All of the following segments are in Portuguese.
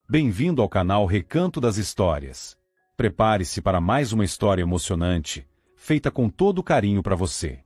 Bem-vindo ao canal Recanto das Histórias. Prepare-se para mais uma história emocionante, feita com todo carinho para você.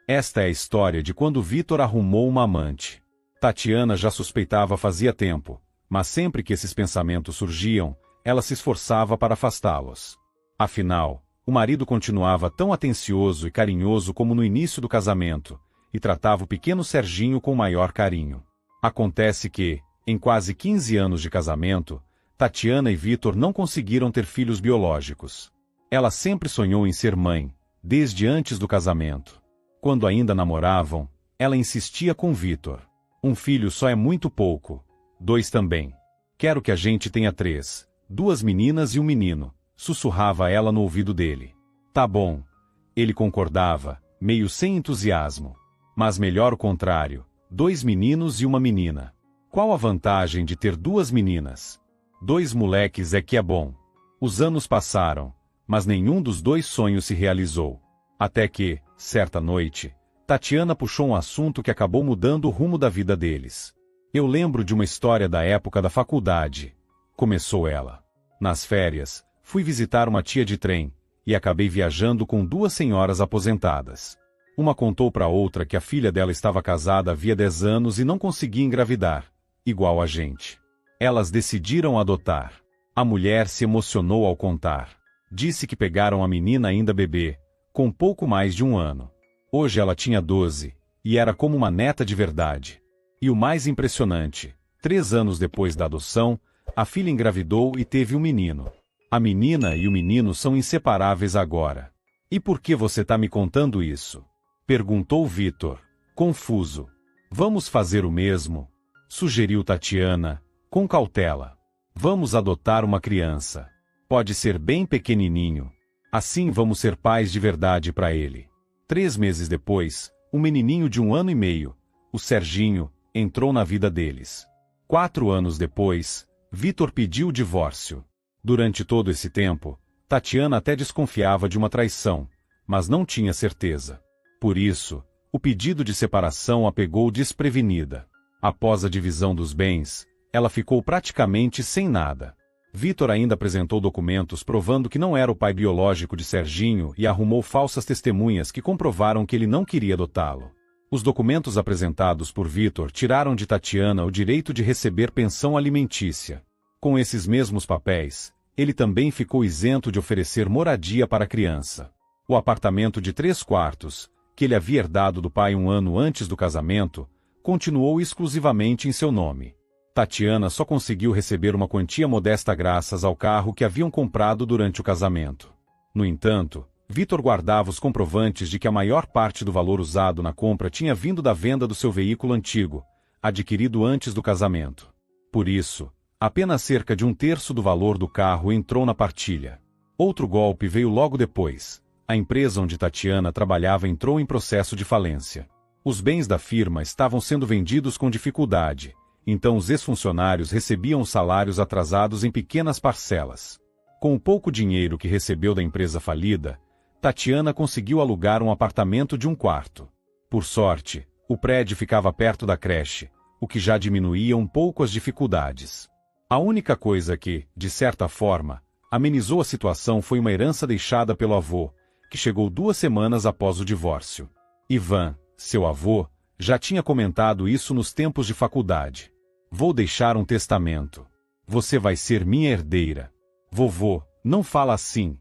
Esta é a história de quando Vitor arrumou uma amante. Tatiana já suspeitava fazia tempo, mas sempre que esses pensamentos surgiam, ela se esforçava para afastá-los. Afinal, o marido continuava tão atencioso e carinhoso como no início do casamento, e tratava o pequeno Serginho com maior carinho. Acontece que, em quase 15 anos de casamento, Tatiana e Vitor não conseguiram ter filhos biológicos. Ela sempre sonhou em ser mãe, desde antes do casamento. Quando ainda namoravam, ela insistia com Vitor. Um filho só é muito pouco. 2 também. Quero que a gente tenha 3. 2 meninas e um menino, sussurrava ela no ouvido dele. Tá bom. Ele concordava, meio sem entusiasmo. Mas melhor o contrário, 2 meninos e uma menina. Qual a vantagem de ter 2 meninas? 2 moleques é que é bom. Os anos passaram, mas nenhum dos 2 sonhos se realizou. Até que, certa noite, Tatiana puxou um assunto que acabou mudando o rumo da vida deles. Eu lembro de uma história da época da faculdade, começou ela. Nas férias, fui visitar uma tia de trem, e acabei viajando com 2 senhoras aposentadas. Uma contou para outra que a filha dela estava casada havia 10 anos e não conseguia engravidar, igual a gente. Elas decidiram adotar. A mulher se emocionou ao contar. Disse que pegaram a menina ainda bebê, com pouco mais de 1 ano. Hoje ela tinha 12, e era como uma neta de verdade. E o mais impressionante, 3 anos depois da adoção, a filha engravidou e teve um menino. A menina e o menino são inseparáveis agora. E por que você tá me contando isso? Perguntou Vitor, confuso. Vamos fazer o mesmo? Sugeriu Tatiana, com cautela. Vamos adotar uma criança. Pode ser bem pequenininho. Assim vamos ser pais de verdade para ele. 3 meses depois, um menininho de 1 ano e meio, o Serginho, entrou na vida deles. 4 anos depois, Vitor pediu o divórcio. Durante todo esse tempo, Tatiana até desconfiava de uma traição, mas não tinha certeza. Por isso, o pedido de separação a pegou desprevenida. Após a divisão dos bens, ela ficou praticamente sem nada. Vitor ainda apresentou documentos provando que não era o pai biológico de Serginho e arrumou falsas testemunhas que comprovaram que ele não queria adotá-lo. Os documentos apresentados por Vitor tiraram de Tatiana o direito de receber pensão alimentícia. Com esses mesmos papéis, ele também ficou isento de oferecer moradia para a criança. O apartamento de 3 quartos, que ele havia herdado do pai 1 ano antes do casamento, continuou exclusivamente em seu nome. Tatiana só conseguiu receber uma quantia modesta graças ao carro que haviam comprado durante o casamento. No entanto, Vitor guardava os comprovantes de que a maior parte do valor usado na compra tinha vindo da venda do seu veículo antigo, adquirido antes do casamento. Por isso, apenas cerca de 1/3 do valor do carro entrou na partilha. Outro golpe veio logo depois. A empresa onde Tatiana trabalhava entrou em processo de falência. Os bens da firma estavam sendo vendidos com dificuldade, então os ex-funcionários recebiam os salários atrasados em pequenas parcelas. Com o pouco dinheiro que recebeu da empresa falida, Tatiana conseguiu alugar um apartamento de 1 quarto. Por sorte, o prédio ficava perto da creche, o que já diminuía um pouco as dificuldades. A única coisa que, de certa forma, amenizou a situação foi uma herança deixada pelo avô, que chegou 2 semanas após o divórcio. Ivan, seu avô, já tinha comentado isso nos tempos de faculdade. Vou deixar um testamento. Você vai ser minha herdeira. Vovô, não fala assim.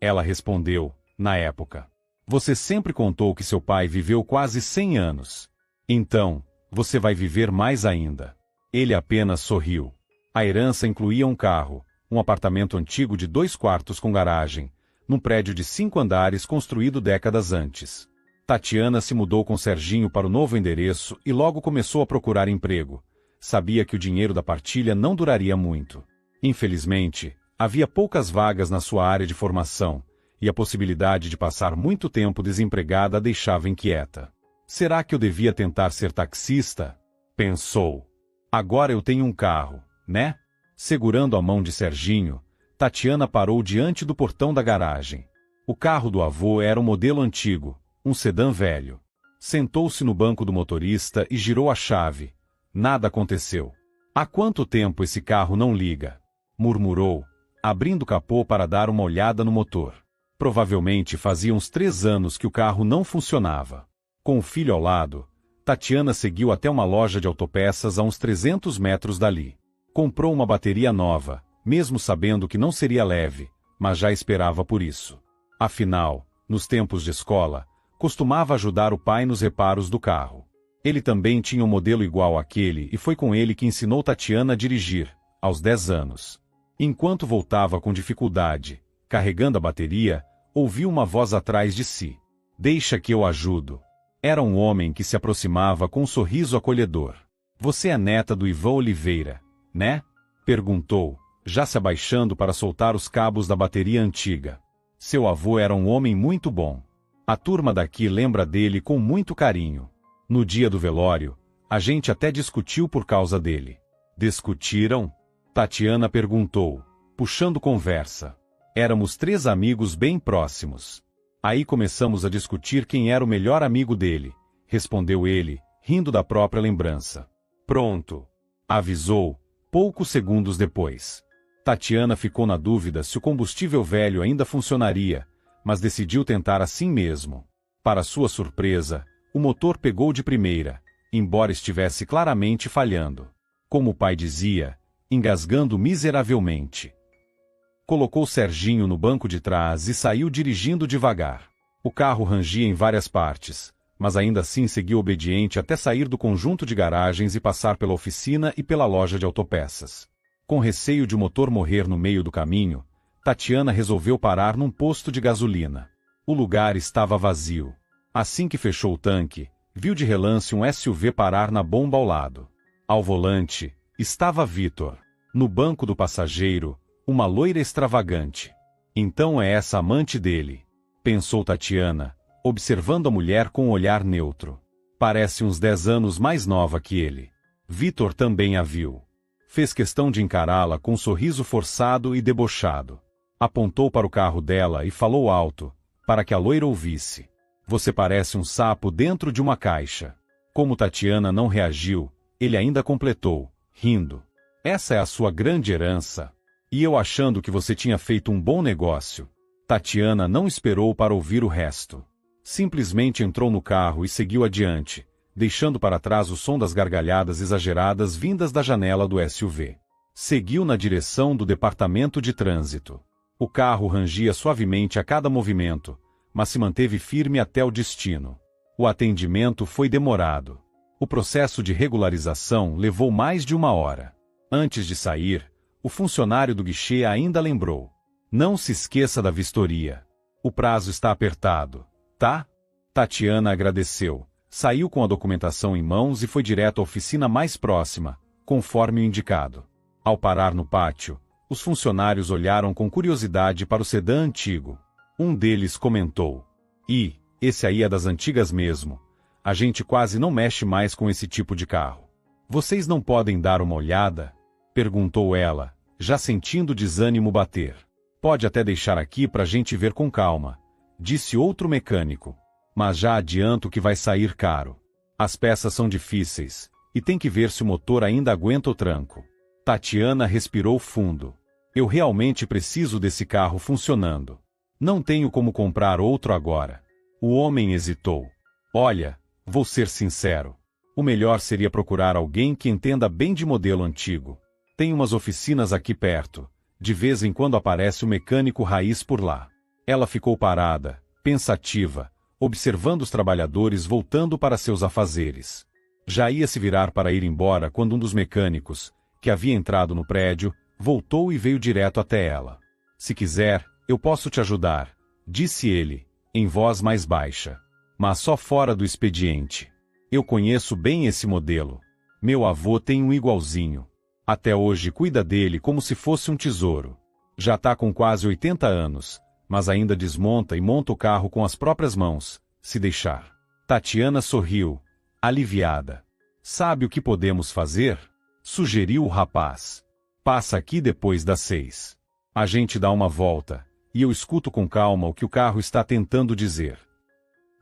Ela respondeu, na época. Você sempre contou que seu pai viveu quase 100 anos. Então, você vai viver mais ainda. Ele apenas sorriu. A herança incluía um carro, um apartamento antigo de 2 quartos com garagem, num prédio de 5 andares construído décadas antes. Tatiana se mudou com Serginho para o novo endereço e logo começou a procurar emprego. Sabia que o dinheiro da partilha não duraria muito. Infelizmente, havia poucas vagas na sua área de formação, e a possibilidade de passar muito tempo desempregada a deixava inquieta. Será que eu devia tentar ser taxista? Pensou. Agora eu tenho um carro, né? Segurando a mão de Serginho, Tatiana parou diante do portão da garagem. O carro do avô era um modelo antigo, um sedã velho. Sentou-se no banco do motorista e girou a chave. Nada aconteceu. Há quanto tempo esse carro não liga? Murmurou, abrindo o capô para dar uma olhada no motor. Provavelmente fazia uns 3 anos que o carro não funcionava. Com o filho ao lado, Tatiana seguiu até uma loja de autopeças a uns 300 metros dali. Comprou uma bateria nova, mesmo sabendo que não seria leve, mas já esperava por isso. Afinal, nos tempos de escola, costumava ajudar o pai nos reparos do carro. Ele também tinha um modelo igual àquele e foi com ele que ensinou Tatiana a dirigir, aos 10 anos. Enquanto voltava com dificuldade, carregando a bateria, ouviu uma voz atrás de si. Deixa que eu ajudo. Era um homem que se aproximava com um sorriso acolhedor. Você é neta do Ivan Oliveira, né? Perguntou, já se abaixando para soltar os cabos da bateria antiga. Seu avô era um homem muito bom. A turma daqui lembra dele com muito carinho. No dia do velório, a gente até discutiu por causa dele. Discutiram? Tatiana perguntou, puxando conversa. Éramos 3 amigos bem próximos. Aí começamos a discutir quem era o melhor amigo dele, respondeu ele, rindo da própria lembrança. Pronto, avisou, poucos segundos depois. Tatiana ficou na dúvida se o combustível velho ainda funcionaria, mas decidiu tentar assim mesmo. Para sua surpresa, o motor pegou de primeira, embora estivesse claramente falhando. Como o pai dizia, engasgando miseravelmente. Colocou Serginho no banco de trás e saiu dirigindo devagar. O carro rangia em várias partes, mas ainda assim seguiu obediente até sair do conjunto de garagens e passar pela oficina e pela loja de autopeças. Com receio de o motor morrer no meio do caminho, Tatiana resolveu parar num posto de gasolina. O lugar estava vazio. Assim que fechou o tanque, viu de relance um SUV parar na bomba ao lado. Ao volante, estava Vitor. No banco do passageiro, uma loira extravagante. Então é essa amante dele, pensou Tatiana, observando a mulher com um olhar neutro. Parece uns 10 anos mais nova que ele. Vitor também a viu. Fez questão de encará-la com um sorriso forçado e debochado. Apontou para o carro dela e falou alto, para que a loira ouvisse. Você parece um sapo dentro de uma caixa. Como Tatiana não reagiu, ele ainda completou, rindo. Essa é a sua grande herança. E eu achando que você tinha feito um bom negócio. Tatiana não esperou para ouvir o resto. Simplesmente entrou no carro e seguiu adiante, deixando para trás o som das gargalhadas exageradas vindas da janela do SUV. Seguiu na direção do departamento de trânsito. O carro rangia suavemente a cada movimento, mas se manteve firme até o destino. O atendimento foi demorado. O processo de regularização levou mais de 1 hora. Antes de sair, o funcionário do guichê ainda lembrou. Não se esqueça da vistoria. O prazo está apertado, tá? Tatiana agradeceu, saiu com a documentação em mãos e foi direto à oficina mais próxima, conforme o indicado. Ao parar no pátio, os funcionários olharam com curiosidade para o sedã antigo. Um deles comentou. Esse aí é das antigas mesmo. A gente quase não mexe mais com esse tipo de carro. Vocês não podem dar uma olhada? Perguntou ela, já sentindo o desânimo bater. Pode até deixar aqui pra gente ver com calma, disse outro mecânico. Mas já adianto que vai sair caro. As peças são difíceis, e tem que ver se o motor ainda aguenta o tranco. Tatiana respirou fundo. Eu realmente preciso desse carro funcionando. Não tenho como comprar outro agora. O homem hesitou. Olha, vou ser sincero. O melhor seria procurar alguém que entenda bem de modelo antigo. Tem umas oficinas aqui perto. De vez em quando aparece um mecânico raiz por lá. Ela ficou parada, pensativa, observando os trabalhadores voltando para seus afazeres. Já ia se virar para ir embora quando um dos mecânicos, que havia entrado no prédio, voltou e veio direto até ela. Se quiser, eu posso te ajudar, disse ele, em voz mais baixa. Mas só fora do expediente. Eu conheço bem esse modelo. Meu avô tem um igualzinho. Até hoje cuida dele como se fosse um tesouro. Já tá com quase 80 anos, mas ainda desmonta e monta o carro com as próprias mãos, se deixar. Tatiana sorriu, aliviada. Sabe o que podemos fazer? Sugeriu o rapaz. Passa aqui depois das 6. A gente dá uma volta, e eu escuto com calma o que o carro está tentando dizer.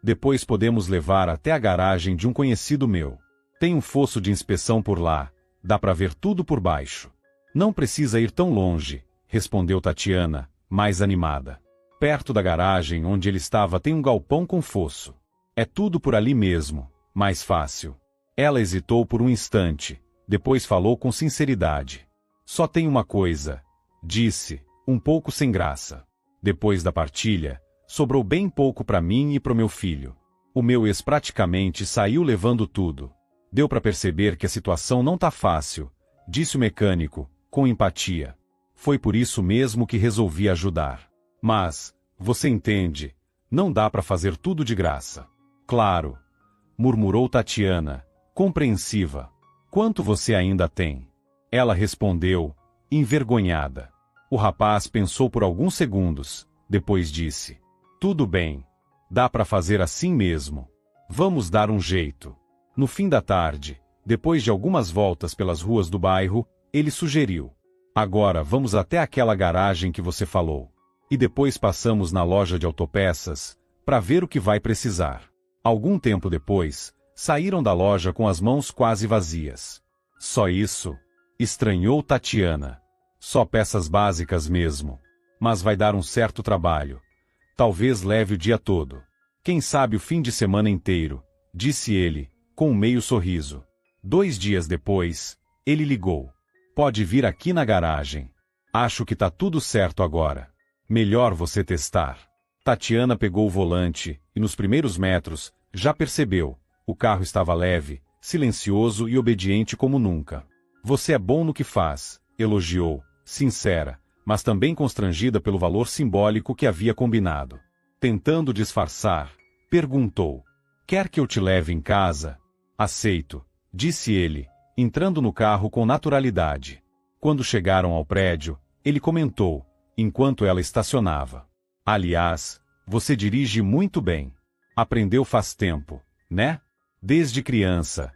Depois podemos levar até a garagem de um conhecido meu. Tem um fosso de inspeção por lá, Dá para ver tudo por baixo. Não precisa ir tão longe, respondeu Tatiana, mais animada. Perto da garagem onde ele estava tem um galpão com fosso. É tudo por ali mesmo, mais fácil. Ela hesitou por um instante, depois falou com sinceridade. Só tem uma coisa, disse, um pouco sem graça. Depois da partilha, sobrou bem pouco para mim e pro meu filho. O meu ex praticamente saiu levando tudo. Deu para perceber que a situação não tá fácil, disse o mecânico, com empatia. Foi por isso mesmo que resolvi ajudar. Mas, você entende, não dá para fazer tudo de graça. Claro, murmurou Tatiana, compreensiva. Quanto você ainda tem? Ela respondeu, envergonhada. O rapaz pensou por alguns segundos, depois disse. Tudo bem. Dá para fazer assim mesmo. Vamos dar um jeito. No fim da tarde, depois de algumas voltas pelas ruas do bairro, ele sugeriu. Agora vamos até aquela garagem que você falou. E depois passamos na loja de autopeças, para ver o que vai precisar. Algum tempo depois, saíram da loja com as mãos quase vazias. Só isso? Estranhou Tatiana. Só peças básicas mesmo. Mas vai dar um certo trabalho. Talvez leve o dia todo. Quem sabe o fim de semana inteiro, disse ele, com um meio sorriso. 2 dias depois, ele ligou. Pode vir aqui na garagem. Acho que tá tudo certo agora. Melhor você testar. Tatiana pegou o volante, e nos primeiros metros, já percebeu. O carro estava leve, silencioso e obediente como nunca. Você é bom no que faz, elogiou, sincera, mas também constrangida pelo valor simbólico que havia combinado. Tentando disfarçar, perguntou. Quer que eu te leve em casa? Aceito, disse ele, entrando no carro com naturalidade. Quando chegaram ao prédio, ele comentou, enquanto ela estacionava. Aliás, você dirige muito bem. Aprendeu faz tempo, né? Desde criança,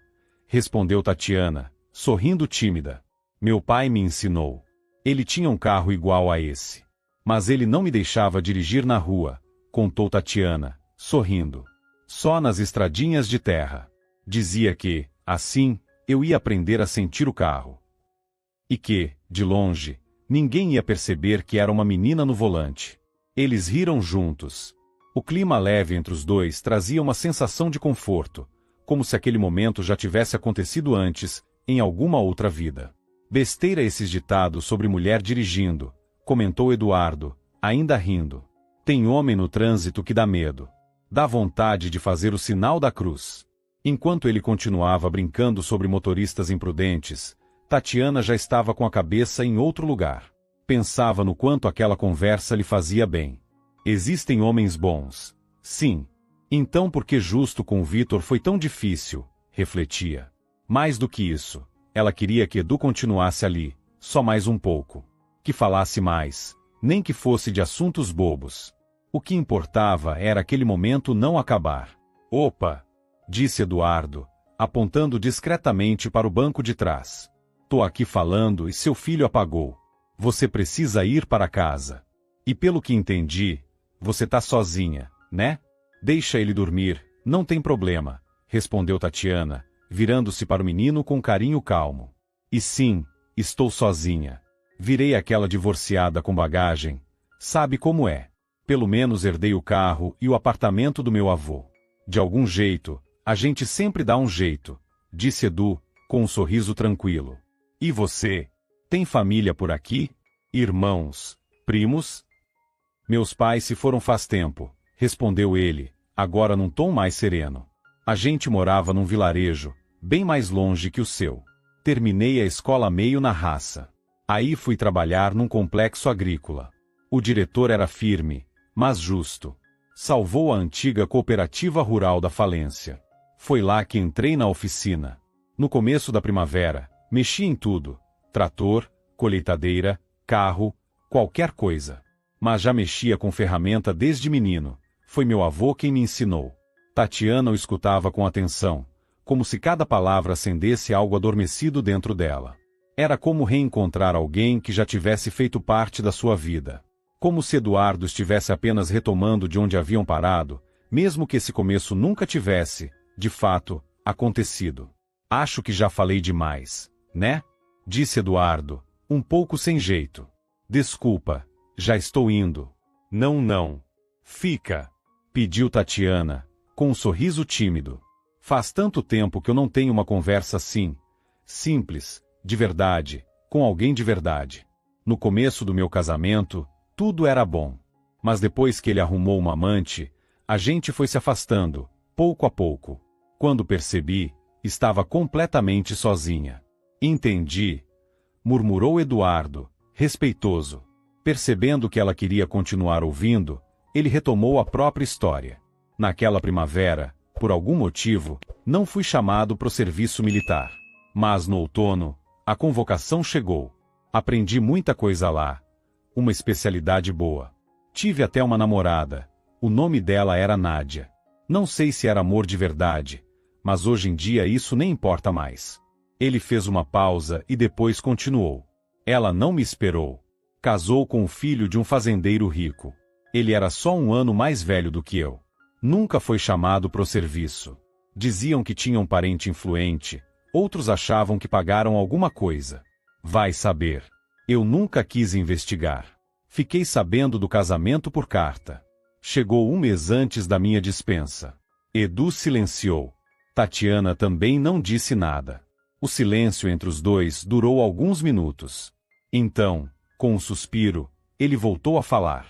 respondeu Tatiana, sorrindo tímida. Meu pai me ensinou. Ele tinha um carro igual a esse. Mas ele não me deixava dirigir na rua, contou Tatiana, sorrindo. Só nas estradinhas de terra. Dizia que, assim, eu ia aprender a sentir o carro. E que, de longe, ninguém ia perceber que era uma menina no volante. Eles riram juntos. O clima leve entre os dois trazia uma sensação de conforto, como se aquele momento já tivesse acontecido antes, em alguma outra vida. Besteira esses ditados sobre mulher dirigindo, comentou Eduardo, ainda rindo. Tem homem no trânsito que dá medo. Dá vontade de fazer o sinal da cruz. Enquanto ele continuava brincando sobre motoristas imprudentes, Tatiana já estava com a cabeça em outro lugar. Pensava no quanto aquela conversa lhe fazia bem. Existem homens bons. Sim. Então por que justo com o Vitor foi tão difícil? Refletia. Mais do que isso, ela queria que Edu continuasse ali, só mais um pouco. Que falasse mais, nem que fosse de assuntos bobos. O que importava era aquele momento não acabar. Opa! Disse Eduardo, apontando discretamente para o banco de trás. Tô aqui falando e seu filho apagou. Você precisa ir para casa. E pelo que entendi, você tá sozinha, né? Deixa ele dormir, não tem problema, respondeu Tatiana, virando-se para o menino com carinho calmo. E sim, estou sozinha. Virei aquela divorciada com bagagem. Sabe como é? Pelo menos herdei o carro e o apartamento do meu avô. De algum jeito, a gente sempre dá um jeito, disse Edu, com um sorriso tranquilo. E você? Tem família por aqui? Irmãos? Primos? Meus pais se foram faz tempo, respondeu ele, agora num tom mais sereno. A gente morava num vilarejo, bem mais longe que o seu. Terminei a escola meio na raça. Aí fui trabalhar num complexo agrícola. O diretor era firme, mas justo. Salvou a antiga cooperativa rural da falência. Foi lá que entrei na oficina. No começo da primavera, mexi em tudo. Trator, colheitadeira, carro, qualquer coisa. Mas já mexia com ferramenta desde menino. Foi meu avô quem me ensinou. Tatiana o escutava com atenção, como se cada palavra acendesse algo adormecido dentro dela. Era como reencontrar alguém que já tivesse feito parte da sua vida. Como se Eduardo estivesse apenas retomando de onde haviam parado, mesmo que esse começo nunca tivesse, de fato, acontecido. Acho que já falei demais, né? Disse Eduardo, um pouco sem jeito. Desculpa, já estou indo. Não. Fica, pediu Tatiana, com um sorriso tímido. Faz tanto tempo que eu não tenho uma conversa assim, simples, de verdade, com alguém de verdade. No começo do meu casamento, tudo era bom. Mas depois que ele arrumou uma amante, a gente foi se afastando, pouco a pouco. Quando percebi, estava completamente sozinha. Entendi, murmurou Eduardo, respeitoso. Percebendo que ela queria continuar ouvindo, ele retomou a própria história. Naquela primavera, por algum motivo, não fui chamado para o serviço militar. Mas no outono, a convocação chegou. Aprendi muita coisa lá. Uma especialidade boa. Tive até uma namorada. O nome dela era Nádia. Não sei se era amor de verdade, mas hoje em dia isso nem importa mais. Ele fez uma pausa e depois continuou. Ela não me esperou. Casou com o filho de um fazendeiro rico. Ele era só 1 ano mais velho do que eu. Nunca foi chamado para o serviço. Diziam que tinha um parente influente, outros achavam que pagaram alguma coisa. Vai saber. Eu nunca quis investigar. Fiquei sabendo do casamento por carta. Chegou 1 mês antes da minha dispensa. Edu silenciou. Tatiana também não disse nada. O silêncio entre os dois durou alguns minutos. Então, com um suspiro, ele voltou a falar.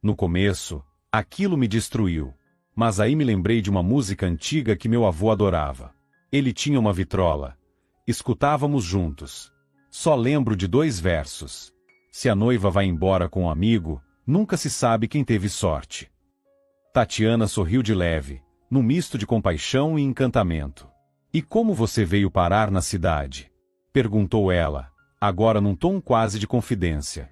No começo, aquilo me destruiu. Mas aí me lembrei de uma música antiga que meu avô adorava. Ele tinha uma vitrola. Escutávamos juntos. Só lembro de 2 versos. Se a noiva vai embora com um amigo, nunca se sabe quem teve sorte. Tatiana sorriu de leve, num misto de compaixão e encantamento. E como você veio parar na cidade? Perguntou ela, agora num tom quase de confidência.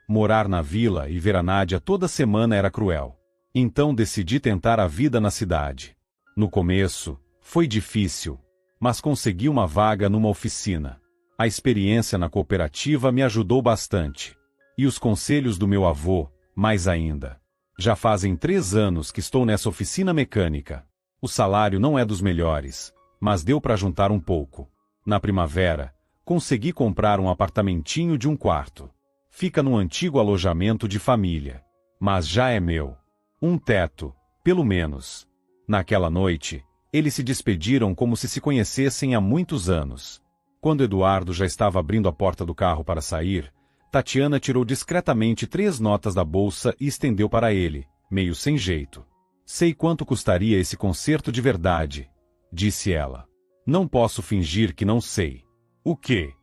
Morar na vila e ver a Nádia toda semana era cruel. Então decidi tentar a vida na cidade. No começo, foi difícil, mas consegui uma vaga numa oficina. A experiência na cooperativa me ajudou bastante. E os conselhos do meu avô, mais ainda. Já fazem 3 anos que estou nessa oficina mecânica. O salário não é dos melhores, mas deu para juntar um pouco. Na primavera, consegui comprar um apartamentinho de 1 quarto. Fica num antigo alojamento de família. Mas já é meu. Um teto, pelo menos. Naquela noite, eles se despediram como se conhecessem há muitos anos. Quando Eduardo já estava abrindo a porta do carro para sair, Tatiana tirou discretamente 3 notas da bolsa e estendeu para ele, meio sem jeito. Sei quanto custaria esse concerto de verdade, disse ela. Não posso fingir que não sei. O quê?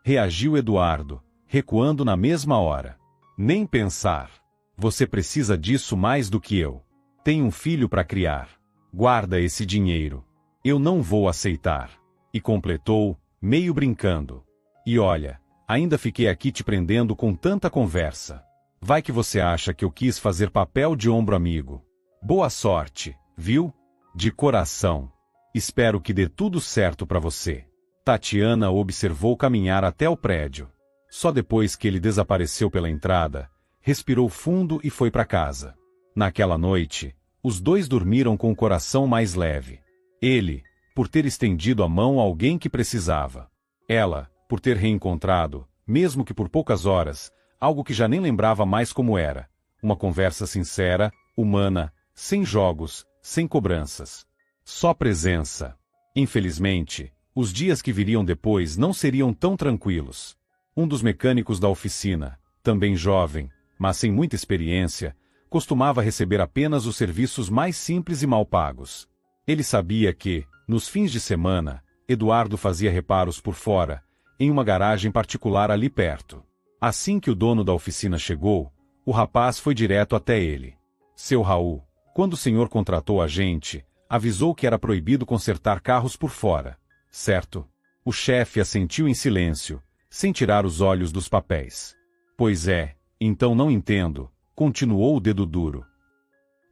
Reagiu Eduardo, recuando na mesma hora. Nem pensar. Você precisa disso mais do que eu. Tem um filho para criar. Guarda esse dinheiro. Eu não vou aceitar. E completou, meio brincando. E olha, ainda fiquei aqui te prendendo com tanta conversa. Vai que você acha que eu quis fazer papel de ombro amigo. Boa sorte, viu? De coração. Espero que dê tudo certo para você. Tatiana observou caminhar até o prédio. Só depois que ele desapareceu pela entrada, respirou fundo e foi para casa. Naquela noite, os dois dormiram com o coração mais leve. Ele, por ter estendido a mão a alguém que precisava. Ela, por ter reencontrado, mesmo que por poucas horas, algo que já nem lembrava mais como era. Uma conversa sincera, humana, sem jogos, sem cobranças. Só presença. Infelizmente, os dias que viriam depois não seriam tão tranquilos. Um dos mecânicos da oficina, também jovem, mas sem muita experiência, costumava receber apenas os serviços mais simples e mal pagos. Ele sabia que, nos fins de semana, Eduardo fazia reparos por fora, em uma garagem particular ali perto. Assim que o dono da oficina chegou, o rapaz foi direto até ele. Seu Raul, quando o senhor contratou a gente, avisou que era proibido consertar carros por fora, certo? O chefe assentiu em silêncio, sem tirar os olhos dos papéis. Pois é, então não entendo, continuou o dedo duro.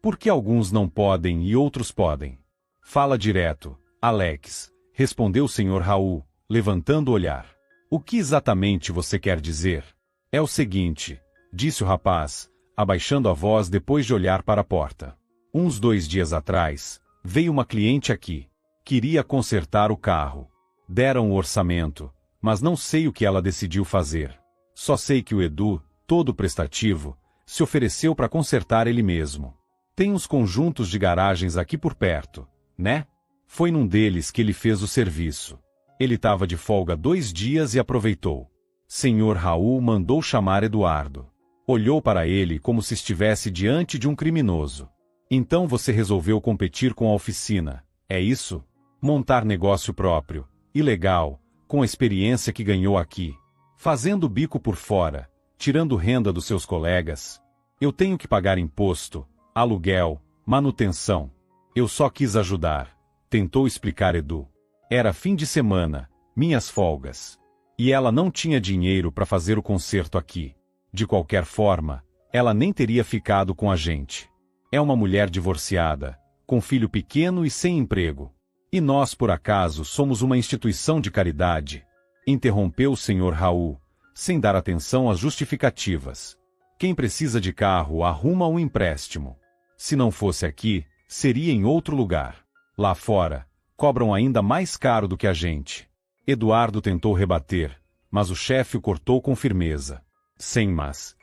Por que alguns não podem e outros podem? Fala direto, Alex, respondeu o senhor Raul, levantando o olhar. O que exatamente você quer dizer? É o seguinte, disse o rapaz, abaixando a voz depois de olhar para a porta. Uns 2 dias atrás, veio uma cliente aqui. Queria consertar o carro. Deram o orçamento, mas não sei o que ela decidiu fazer. Só sei que o Edu, todo prestativo, se ofereceu para consertar ele mesmo. Tem uns conjuntos de garagens aqui por perto, né? Foi num deles que ele fez o serviço. Ele estava de folga 2 dias e aproveitou. Senhor Raul mandou chamar Eduardo. Olhou para ele como se estivesse diante de um criminoso. Então você resolveu competir com a oficina, é isso? Montar negócio próprio, ilegal, com a experiência que ganhou aqui. Fazendo bico por fora, tirando renda dos seus colegas. Eu tenho que pagar imposto, aluguel, manutenção. Eu só quis ajudar, tentou explicar Edu. Era fim de semana, minhas folgas. E ela não tinha dinheiro para fazer o concerto aqui. De qualquer forma, ela nem teria ficado com a gente. É uma mulher divorciada, com filho pequeno e sem emprego. E nós, por acaso, somos uma instituição de caridade? Interrompeu o senhor Raul, sem dar atenção às justificativas. Quem precisa de carro arruma um empréstimo. Se não fosse aqui, seria em outro lugar. Lá fora, cobram ainda mais caro do que a gente. Eduardo tentou rebater, mas o chefe o cortou com firmeza. Sem mas.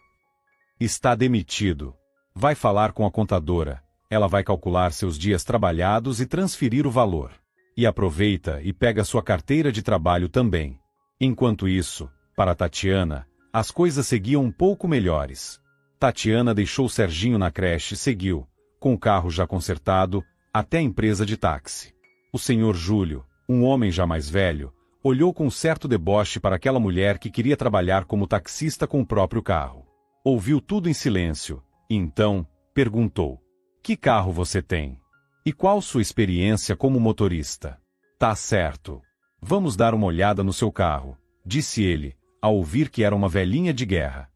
Está demitido. Vai falar com a contadora. Ela vai calcular seus dias trabalhados e transferir o valor. E aproveita e pega sua carteira de trabalho também. Enquanto isso, para Tatiana, as coisas seguiam um pouco melhores. Tatiana deixou Serginho na creche e seguiu, com o carro já consertado, até a empresa de táxi. O senhor Júlio, um homem já mais velho, olhou com certo deboche para aquela mulher que queria trabalhar como taxista com o próprio carro. Ouviu tudo em silêncio, e então, perguntou: que carro você tem? E qual sua experiência como motorista? Tá certo. Vamos dar uma olhada no seu carro, disse ele, ao ouvir que era uma velhinha de guerra.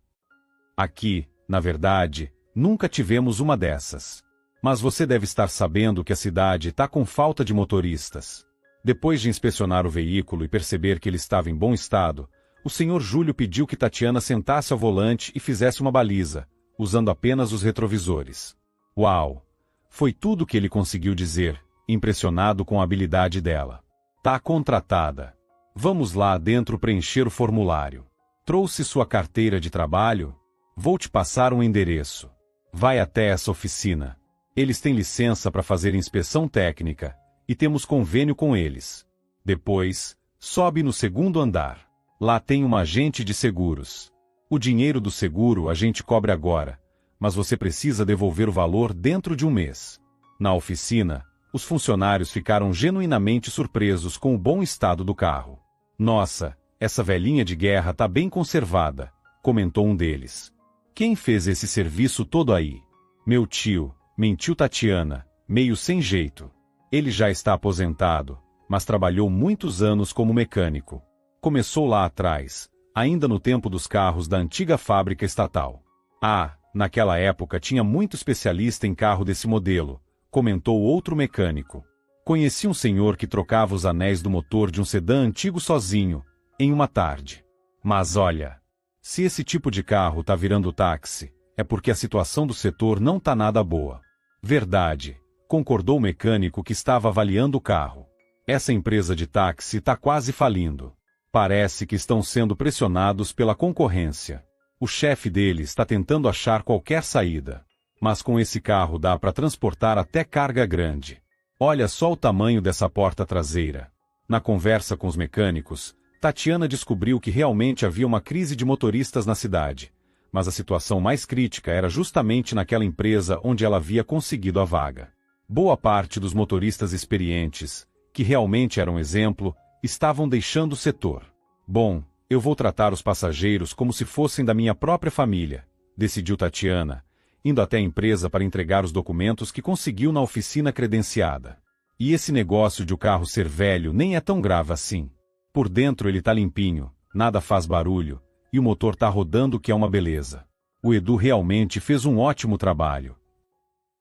Aqui, na verdade, nunca tivemos uma dessas. Mas você deve estar sabendo que a cidade está com falta de motoristas. Depois de inspecionar o veículo e perceber que ele estava em bom estado, o senhor Júlio pediu que Tatiana sentasse ao volante e fizesse uma baliza, usando apenas os retrovisores. Uau! Foi tudo que ele conseguiu dizer, impressionado com a habilidade dela. Tá contratada. Vamos lá dentro preencher o formulário. Trouxe sua carteira de trabalho? Vou te passar um endereço. Vai até essa oficina. Eles têm licença para fazer inspeção técnica, e temos convênio com eles. Depois, sobe no 2º andar. Lá tem uma agente de seguros. O dinheiro do seguro a gente cobre agora, mas você precisa devolver o valor dentro de um mês. Na oficina, os funcionários ficaram genuinamente surpresos com o bom estado do carro. Nossa, essa velhinha de guerra tá bem conservada, comentou um deles. Quem fez esse serviço todo aí? Meu tio, mentiu Tatiana, meio sem jeito. Ele já está aposentado, mas trabalhou muitos anos como mecânico. Começou lá atrás, ainda no tempo dos carros da antiga fábrica estatal. Ah, naquela época tinha muito especialista em carro desse modelo, comentou outro mecânico. Conheci um senhor que trocava os anéis do motor de um sedã antigo sozinho, em uma tarde. Mas olha, se esse tipo de carro tá virando táxi, é porque a situação do setor não tá nada boa. Verdade, concordou o mecânico que estava avaliando o carro. Essa empresa de táxi tá quase falindo. Parece que estão sendo pressionados pela concorrência. O chefe deles está tentando achar qualquer saída. Mas com esse carro dá para transportar até carga grande. Olha só o tamanho dessa porta traseira. Na conversa com os mecânicos, Tatiana descobriu que realmente havia uma crise de motoristas na cidade. Mas a situação mais crítica era justamente naquela empresa onde ela havia conseguido a vaga. Boa parte dos motoristas experientes, que realmente eram exemplo, estavam deixando o setor. Bom, eu vou tratar os passageiros como se fossem da minha própria família, decidiu Tatiana, indo até a empresa para entregar os documentos que conseguiu na oficina credenciada. E esse negócio de o carro ser velho nem é tão grave assim. Por dentro ele tá limpinho, nada faz barulho, e o motor tá rodando que é uma beleza. O Edu realmente fez um ótimo trabalho.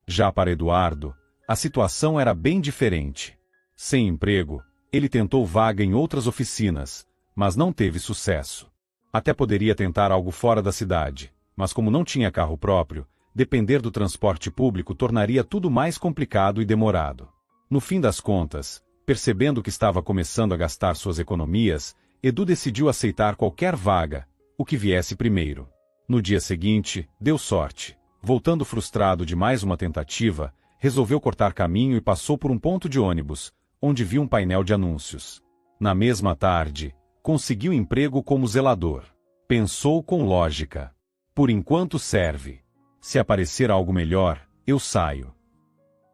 Já para Eduardo, a situação era bem diferente. Sem emprego, ele tentou vaga em outras oficinas, mas não teve sucesso. Até poderia tentar algo fora da cidade, mas como não tinha carro próprio, depender do transporte público tornaria tudo mais complicado e demorado. No fim das contas, Percebendo que estava começando a gastar suas economias, Edu decidiu aceitar qualquer vaga, o que viesse primeiro. No dia seguinte, deu sorte. Voltando frustrado de mais uma tentativa, resolveu cortar caminho e passou por um ponto de ônibus, onde viu um painel de anúncios. Na mesma tarde, conseguiu emprego como zelador. Pensou com lógica. Por enquanto serve. Se aparecer algo melhor, eu saio.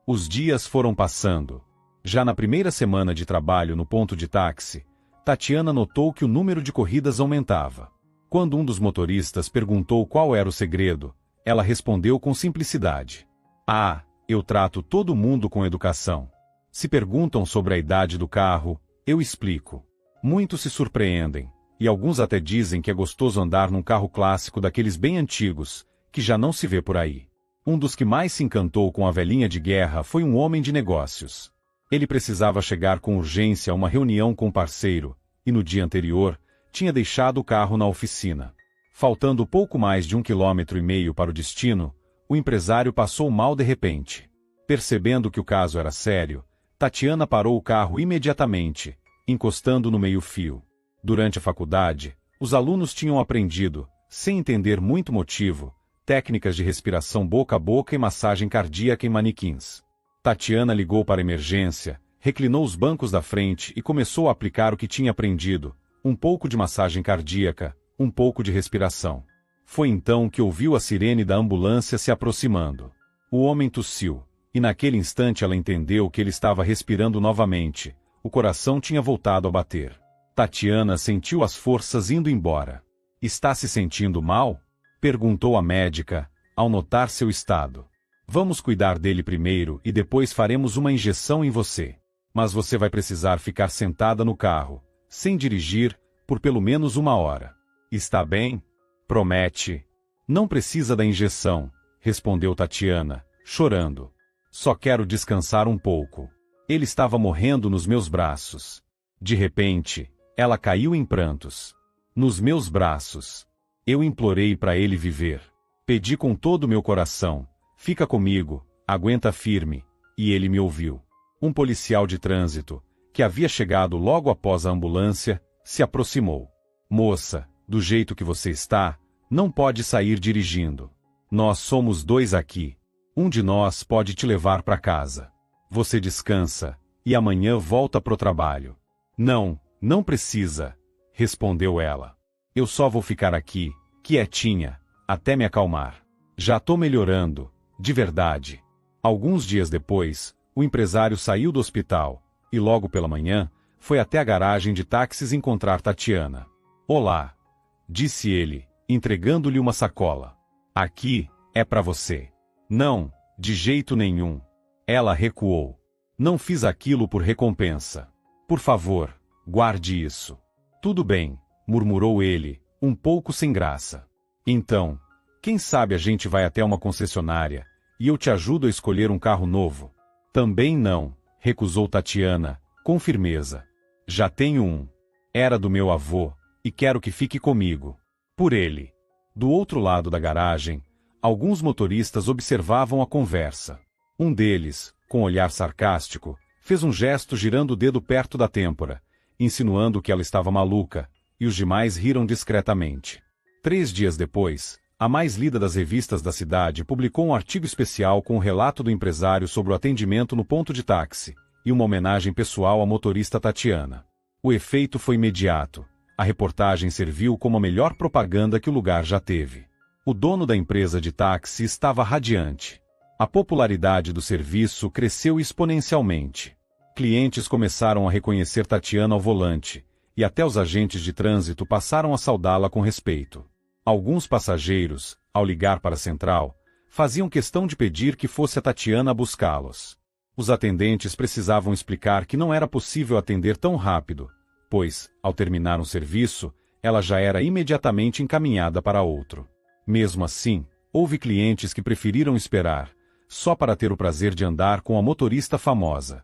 Os dias foram passando. Já na primeira semana de trabalho no ponto de táxi, Tatiana notou que o número de corridas aumentava. Quando um dos motoristas perguntou qual era o segredo, ela respondeu com simplicidade: "Ah, eu trato todo mundo com educação. Se perguntam sobre a idade do carro, eu explico. Muitos se surpreendem, e alguns até dizem que é gostoso andar num carro clássico daqueles bem antigos, que já não se vê por aí." Um dos que mais se encantou com a velhinha de guerra foi um homem de negócios. Ele precisava chegar com urgência a uma reunião com um parceiro, e no dia anterior, tinha deixado o carro na oficina. Faltando pouco mais de 1,5 km para o destino, o empresário passou mal de repente. Percebendo que o caso era sério, Tatiana parou o carro imediatamente, encostando no meio-fio. Durante a faculdade, os alunos tinham aprendido, sem entender muito motivo, técnicas de respiração boca a boca e massagem cardíaca em manequins. Tatiana ligou para a emergência, reclinou os bancos da frente e começou a aplicar o que tinha aprendido: um pouco de massagem cardíaca, um pouco de respiração. Foi então que ouviu a sirene da ambulância se aproximando. O homem tossiu, e naquele instante ela entendeu que ele estava respirando novamente. O coração tinha voltado a bater. Tatiana sentiu as forças indo embora. "Está se sentindo mal?" perguntou a médica, ao notar seu estado. "Vamos cuidar dele primeiro e depois faremos uma injeção em você. Mas você vai precisar ficar sentada no carro, sem dirigir, por pelo menos 1 hora. Está bem? Promete?" "Não precisa da injeção", respondeu Tatiana, chorando. "Só quero descansar um pouco." Ele estava morrendo nos meus braços. De repente, ela caiu em prantos. Nos meus braços. Eu implorei para ele viver. Pedi com todo o meu coração: "Fica comigo, aguenta firme", e ele me ouviu. Um policial de trânsito, que havia chegado logo após a ambulância, se aproximou. "Moça, do jeito que você está, não pode sair dirigindo. Nós somos 2 aqui. Um de nós pode te levar para casa. Você descansa, e amanhã volta pro trabalho." "Não, não precisa", respondeu ela. "Eu só vou ficar aqui, quietinha, até me acalmar. Já tô melhorando, de verdade." Alguns dias depois, o empresário saiu do hospital, e logo pela manhã, foi até a garagem de táxis encontrar Tatiana. "Olá", disse ele, entregando-lhe uma sacola. "Aqui, é para você." "Não, de jeito nenhum." Ela recuou. "Não fiz aquilo por recompensa. Por favor, guarde isso." "Tudo bem", murmurou ele, um pouco sem graça. "Então, quem sabe a gente vai até uma concessionária, e eu te ajudo a escolher um carro novo." "Também não", recusou Tatiana, com firmeza. "Já tenho um. Era do meu avô, e quero que fique comigo. Por ele." Do outro lado da garagem, alguns motoristas observavam a conversa. Um deles, com olhar sarcástico, fez um gesto girando o dedo perto da têmpora, insinuando que ela estava maluca, e os demais riram discretamente. 3 dias depois, a mais lida das revistas da cidade publicou um artigo especial com o relato do empresário sobre o atendimento no ponto de táxi, e uma homenagem pessoal à motorista Tatiana. O efeito foi imediato. A reportagem serviu como a melhor propaganda que o lugar já teve. O dono da empresa de táxi estava radiante. A popularidade do serviço cresceu exponencialmente. Clientes começaram a reconhecer Tatiana ao volante, e até os agentes de trânsito passaram a saudá-la com respeito. Alguns passageiros, ao ligar para a central, faziam questão de pedir que fosse a Tatiana buscá-los. Os atendentes precisavam explicar que não era possível atender tão rápido, pois, ao terminar um serviço, ela já era imediatamente encaminhada para outro. Mesmo assim, houve clientes que preferiram esperar, só para ter o prazer de andar com a motorista famosa.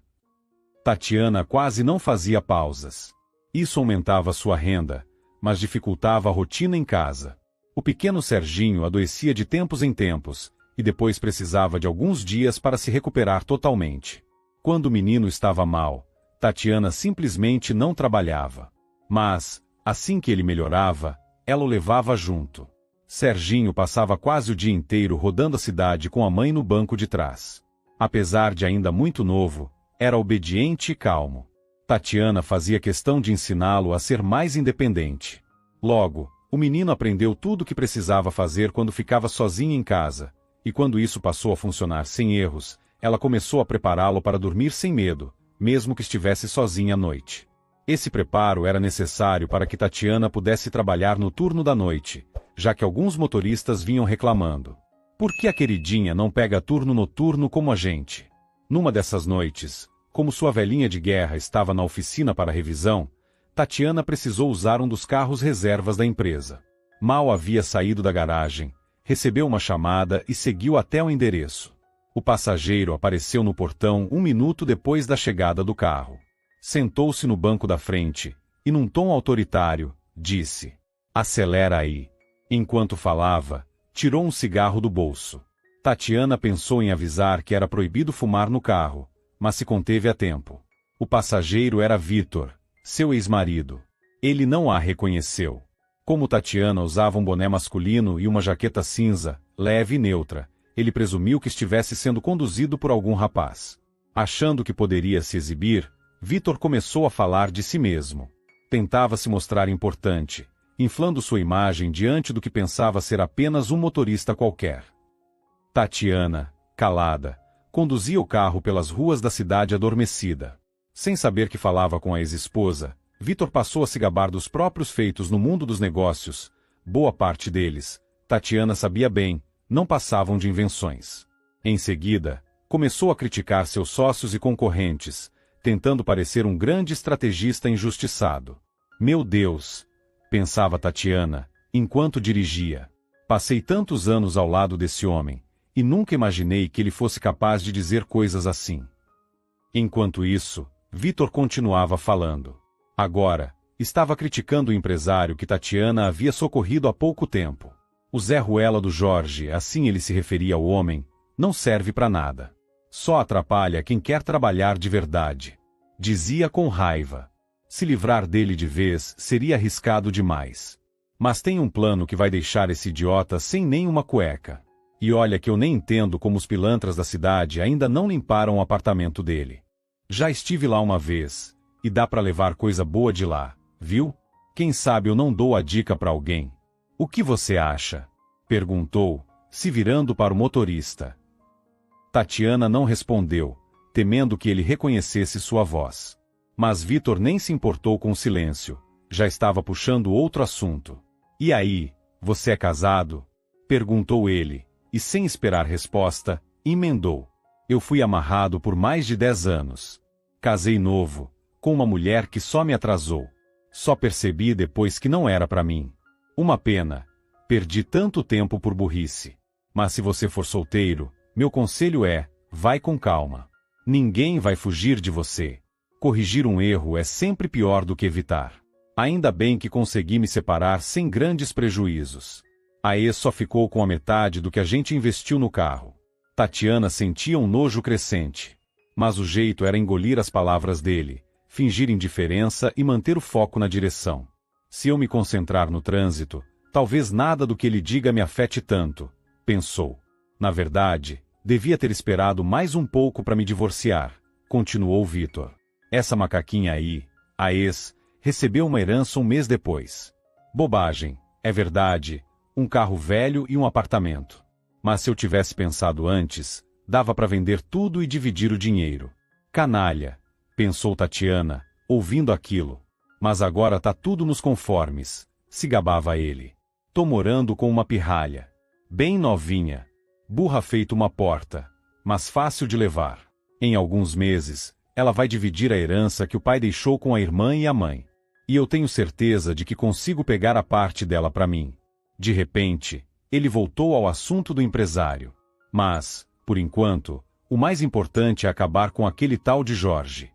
Tatiana quase não fazia pausas. Isso aumentava sua renda, mas dificultava a rotina em casa. O pequeno Serginho adoecia de tempos em tempos, e depois precisava de alguns dias para se recuperar totalmente. Quando o menino estava mal, Tatiana simplesmente não trabalhava. Mas, assim que ele melhorava, ela o levava junto. Serginho passava quase o dia inteiro rodando a cidade com a mãe no banco de trás. Apesar de ainda muito novo, era obediente e calmo. Tatiana fazia questão de ensiná-lo a ser mais independente. Logo, o menino aprendeu tudo o que precisava fazer quando ficava sozinho em casa, e quando isso passou a funcionar sem erros, ela começou a prepará-lo para dormir sem medo, mesmo que estivesse sozinha à noite. Esse preparo era necessário para que Tatiana pudesse trabalhar no turno da noite, já que alguns motoristas vinham reclamando. Por que a queridinha não pega turno noturno como a gente? Numa dessas noites, como sua velhinha de guerra estava na oficina para revisão, Tatiana precisou usar um dos carros reservas da empresa. Mal havia saído da garagem, recebeu uma chamada e seguiu até o endereço. O passageiro apareceu no portão 1 minuto depois da chegada do carro. Sentou-se no banco da frente e, num tom autoritário, disse: "Acelera aí." Enquanto falava, tirou um cigarro do bolso. Tatiana pensou em avisar que era proibido fumar no carro, mas se conteve a tempo. O passageiro era Vitor, seu ex-marido. Ele não a reconheceu. Como Tatiana usava um boné masculino e uma jaqueta cinza, leve e neutra, ele presumiu que estivesse sendo conduzido por algum rapaz. Achando que poderia se exibir, Vitor começou a falar de si mesmo. Tentava se mostrar importante, inflando sua imagem diante do que pensava ser apenas um motorista qualquer. Tatiana, calada, conduzia o carro pelas ruas da cidade adormecida. Sem saber que falava com a ex-esposa, Vitor passou a se gabar dos próprios feitos no mundo dos negócios. Boa parte deles, Tatiana sabia bem, não passavam de invenções. Em seguida, começou a criticar seus sócios e concorrentes, tentando parecer um grande estrategista injustiçado. Meu Deus! Pensava Tatiana, enquanto dirigia. Passei tantos anos ao lado desse homem, e nunca imaginei que ele fosse capaz de dizer coisas assim. Enquanto isso, Vitor continuava falando. Agora, estava criticando o empresário que Tatiana havia socorrido há pouco tempo. O Zé Ruela do Jorge, assim ele se referia ao homem, não serve para nada. Só atrapalha quem quer trabalhar de verdade. Dizia com raiva. Se livrar dele de vez seria arriscado demais. Mas tem um plano que vai deixar esse idiota sem nem uma cueca. E olha que eu nem entendo como os pilantras da cidade ainda não limparam o apartamento dele. Já estive lá uma vez, e dá para levar coisa boa de lá, viu? Quem sabe eu não dou a dica para alguém. O que você acha? Perguntou, se virando para o motorista. Tatiana não respondeu, temendo que ele reconhecesse sua voz. Mas Vitor nem se importou com o silêncio, já estava puxando outro assunto. E aí, você é casado? Perguntou ele, e sem esperar resposta, emendou. Eu fui amarrado por mais de 10 anos. Casei novo, com uma mulher que só me atrasou. Só percebi depois que não era para mim. Uma pena. Perdi tanto tempo por burrice. Mas se você for solteiro, meu conselho é, vai com calma. Ninguém vai fugir de você. Corrigir um erro é sempre pior do que evitar. Ainda bem que consegui me separar sem grandes prejuízos. A ex só ficou com a metade do que a gente investiu no carro. Tatiana sentia um nojo crescente. Mas o jeito era engolir as palavras dele, fingir indiferença e manter o foco na direção. Se eu me concentrar no trânsito, talvez nada do que ele diga me afete tanto, pensou. Na verdade, devia ter esperado mais um pouco para me divorciar, continuou Vitor. Essa macaquinha aí, a ex, recebeu uma herança um mês depois. Bobagem, é verdade, um carro velho e um apartamento. Mas se eu tivesse pensado antes, dava para vender tudo e dividir o dinheiro. Canalha, pensou Tatiana, ouvindo aquilo. Mas agora tá tudo nos conformes, se gabava ele. Tô morando com uma pirralha. Bem novinha. Burra feito uma porta, mas fácil de levar. Em alguns meses, ela vai dividir a herança que o pai deixou com a irmã e a mãe. E eu tenho certeza de que consigo pegar a parte dela para mim. De repente, ele voltou ao assunto do empresário. Mas, por enquanto, o mais importante é acabar com aquele tal de Jorge.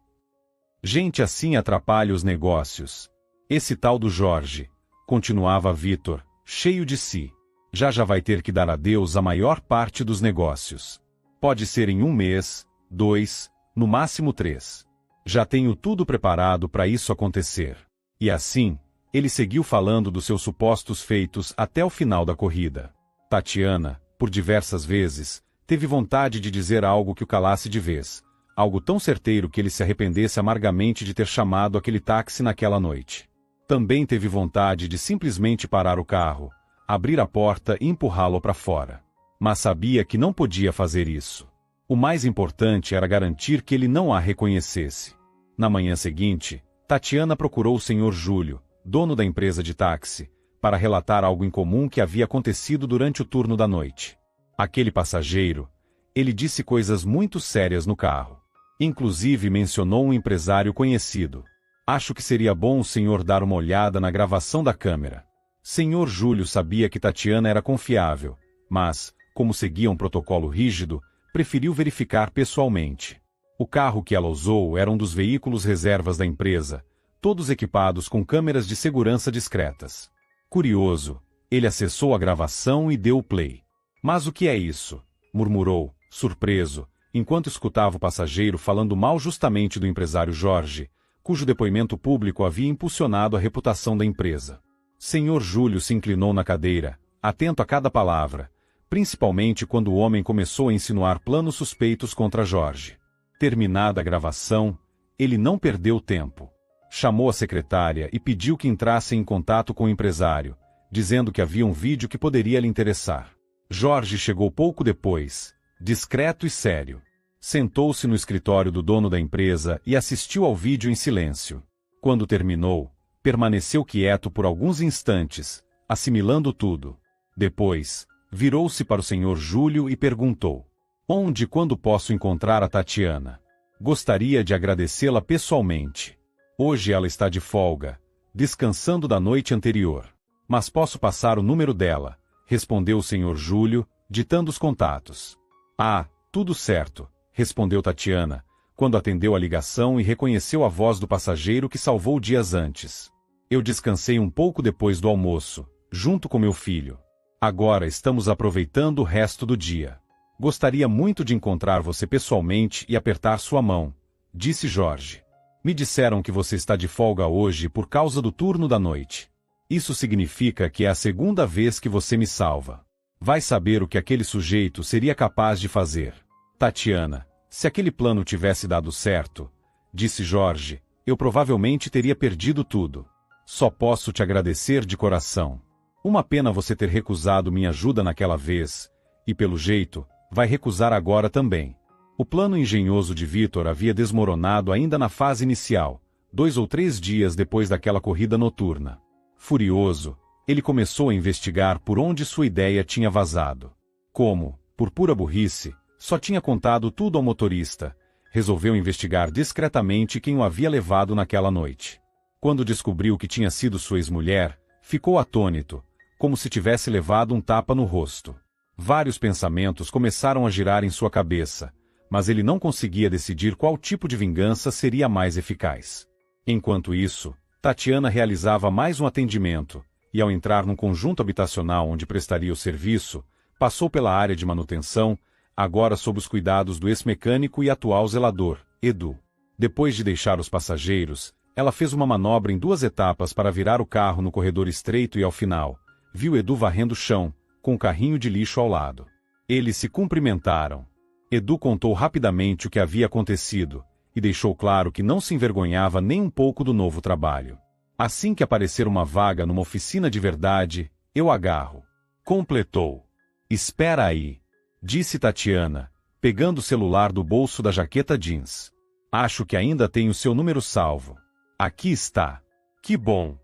Gente assim atrapalha os negócios. Esse tal do Jorge, continuava Vitor, cheio de si. Já vai ter que dar adeus à maior parte dos negócios. Pode ser em 1 mês, 2, no máximo 3. Já tenho tudo preparado para isso acontecer. E assim, ele seguiu falando dos seus supostos feitos até o final da corrida. Tatiana, por diversas vezes, teve vontade de dizer algo que o calasse de vez, algo tão certeiro que ele se arrependesse amargamente de ter chamado aquele táxi naquela noite. Também teve vontade de simplesmente parar o carro, abrir a porta e empurrá-lo para fora. Mas sabia que não podia fazer isso. O mais importante era garantir que ele não a reconhecesse. Na manhã seguinte, Tatiana procurou o Sr. Júlio, dono da empresa de táxi, para relatar algo incomum que havia acontecido durante o turno da noite. Aquele passageiro, ele disse coisas muito sérias no carro. Inclusive mencionou um empresário conhecido. Acho que seria bom o senhor dar uma olhada na gravação da câmera. Sr. Júlio sabia que Tatiana era confiável, mas, como seguia um protocolo rígido, preferiu verificar pessoalmente. O carro que ela usou era um dos veículos reservas da empresa, todos equipados com câmeras de segurança discretas. Curioso, ele acessou a gravação e deu o play. Mas o que é isso? Murmurou, surpreso, enquanto escutava o passageiro falando mal justamente do empresário Jorge, cujo depoimento público havia impulsionado a reputação da empresa. Sr. Júlio se inclinou na cadeira, atento a cada palavra, principalmente quando o homem começou a insinuar planos suspeitos contra Jorge. Terminada a gravação, ele não perdeu tempo. Chamou a secretária e pediu que entrasse em contato com o empresário, dizendo que havia um vídeo que poderia lhe interessar. Jorge chegou pouco depois, discreto e sério. Sentou-se no escritório do dono da empresa e assistiu ao vídeo em silêncio. Quando terminou, permaneceu quieto por alguns instantes, assimilando tudo. Depois, virou-se para o Sr. Júlio e perguntou: onde e quando posso encontrar a Tatiana? Gostaria de agradecê-la pessoalmente. Hoje ela está de folga, descansando da noite anterior. Mas posso passar o número dela, respondeu o Sr. Júlio, ditando os contatos. Ah, tudo certo, respondeu Tatiana, quando atendeu a ligação e reconheceu a voz do passageiro que salvou dias antes. Eu descansei um pouco depois do almoço, junto com meu filho. Agora estamos aproveitando o resto do dia. Gostaria muito de encontrar você pessoalmente e apertar sua mão, disse Jorge. Me disseram que você está de folga hoje por causa do turno da noite. Isso significa que é a segunda vez que você me salva. Vai saber o que aquele sujeito seria capaz de fazer. Tatiana, se aquele plano tivesse dado certo, disse Jorge, eu provavelmente teria perdido tudo. Só posso te agradecer de coração. Uma pena você ter recusado minha ajuda naquela vez, e pelo jeito, vai recusar agora também. O plano engenhoso de Vitor havia desmoronado ainda na fase inicial, 2 ou 3 dias depois daquela corrida noturna. Furioso, ele começou a investigar por onde sua ideia tinha vazado. Como, por pura burrice, só tinha contado tudo ao motorista, resolveu investigar discretamente quem o havia levado naquela noite. Quando descobriu que tinha sido sua ex-mulher, ficou atônito, como se tivesse levado um tapa no rosto. Vários pensamentos começaram a girar em sua cabeça, mas ele não conseguia decidir qual tipo de vingança seria mais eficaz. Enquanto isso, Tatiana realizava mais um atendimento, e ao entrar num conjunto habitacional onde prestaria o serviço, passou pela área de manutenção, agora sob os cuidados do ex-mecânico e atual zelador, Edu. Depois de deixar os passageiros, ela fez uma manobra em 2 etapas para virar o carro no corredor estreito e ao final, viu Edu varrendo o chão, com o carrinho de lixo ao lado. Eles se cumprimentaram. Edu contou rapidamente o que havia acontecido, e deixou claro que não se envergonhava nem um pouco do novo trabalho. Assim que aparecer uma vaga numa oficina de verdade, eu agarro. Completou. Espera aí, disse Tatiana, pegando o celular do bolso da jaqueta jeans. Acho que ainda tenho seu número salvo. Aqui está. Que bom.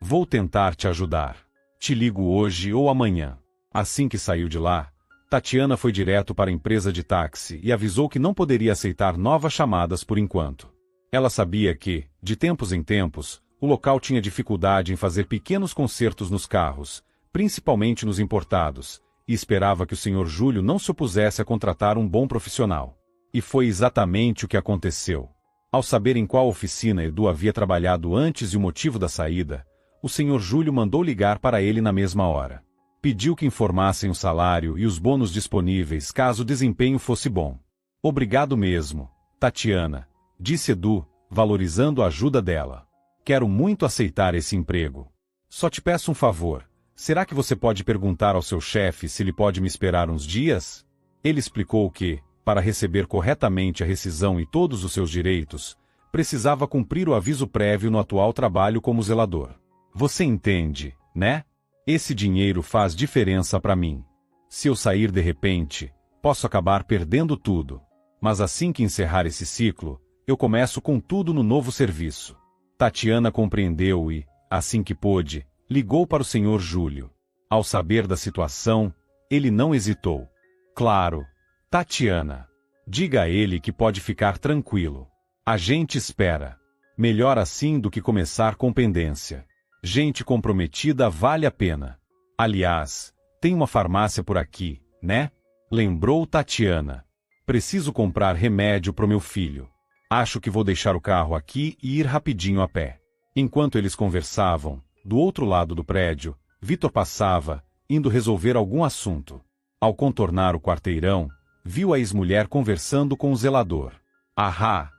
Vou tentar te ajudar. Te ligo hoje ou amanhã. Assim que saiu de lá, Tatiana foi direto para a empresa de táxi e avisou que não poderia aceitar novas chamadas por enquanto. Ela sabia que, de tempos em tempos, o local tinha dificuldade em fazer pequenos consertos nos carros, principalmente nos importados, e esperava que o Sr. Júlio não se opusesse a contratar um bom profissional. E foi exatamente o que aconteceu. Ao saber em qual oficina Edu havia trabalhado antes e o motivo da saída, o Sr. Júlio mandou ligar para ele na mesma hora. Pediu que informassem o salário e os bônus disponíveis caso o desempenho fosse bom. Obrigado mesmo, Tatiana, disse Edu, valorizando a ajuda dela. Quero muito aceitar esse emprego. Só te peço um favor. Será que você pode perguntar ao seu chefe se ele pode me esperar uns dias? Ele explicou que, para receber corretamente a rescisão e todos os seus direitos, precisava cumprir o aviso prévio no atual trabalho como zelador. Você entende, né? Esse dinheiro faz diferença para mim. Se eu sair de repente, posso acabar perdendo tudo. Mas assim que encerrar esse ciclo, eu começo com tudo no novo serviço. Tatiana compreendeu e, assim que pôde, ligou para o Sr. Júlio. Ao saber da situação, ele não hesitou. Claro, Tatiana. Diga a ele que pode ficar tranquilo. A gente espera. Melhor assim do que começar com pendência. Gente comprometida vale a pena. Aliás, tem uma farmácia por aqui, né? Lembrou Tatiana. Preciso comprar remédio pro meu filho. Acho que vou deixar o carro aqui e ir rapidinho a pé. Enquanto eles conversavam, do outro lado do prédio, Vitor passava, indo resolver algum assunto. Ao contornar o quarteirão, viu a ex-mulher conversando com o zelador. Ahá!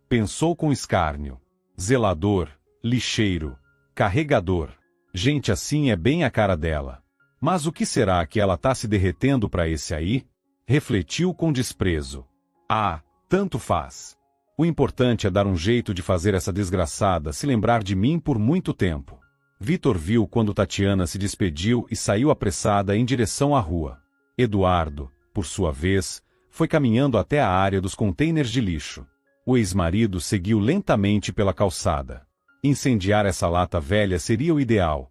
Pensou com escárnio. Zelador, lixeiro, carregador. Gente assim é bem a cara dela. Mas o que será que ela tá se derretendo para esse aí? Refletiu com desprezo. Ah, tanto faz. O importante é dar um jeito de fazer essa desgraçada se lembrar de mim por muito tempo. Vitor viu quando Tatiana se despediu e saiu apressada em direção à rua. Eduardo, por sua vez, foi caminhando até a área dos contêineres de lixo. O ex-marido seguiu lentamente pela calçada. Incendiar essa lata velha seria o ideal,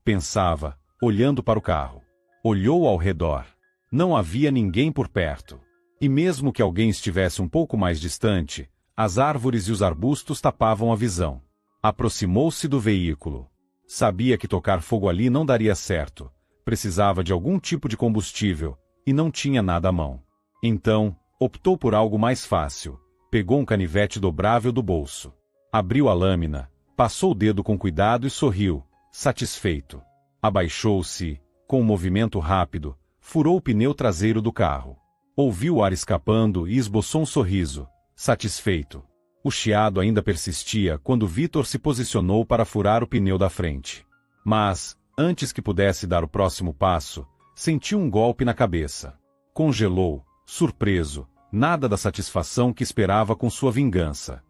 pensava, olhando para o carro. Olhou ao redor. Não havia ninguém por perto. E mesmo que alguém estivesse um pouco mais distante, as árvores e os arbustos tapavam a visão. Aproximou-se do veículo. Sabia que tocar fogo ali não daria certo. Precisava de algum tipo de combustível, e não tinha nada à mão. Então, optou por algo mais fácil. Pegou um canivete dobrável do bolso. Abriu a lâmina, passou o dedo com cuidado e sorriu, satisfeito. Abaixou-se, com um movimento rápido, furou o pneu traseiro do carro. Ouviu o ar escapando e esboçou um sorriso, satisfeito. O chiado ainda persistia quando Vitor se posicionou para furar o pneu da frente. Mas, antes que pudesse dar o próximo passo, sentiu um golpe na cabeça. Congelou, surpreso, nada da satisfação que esperava com sua vingança.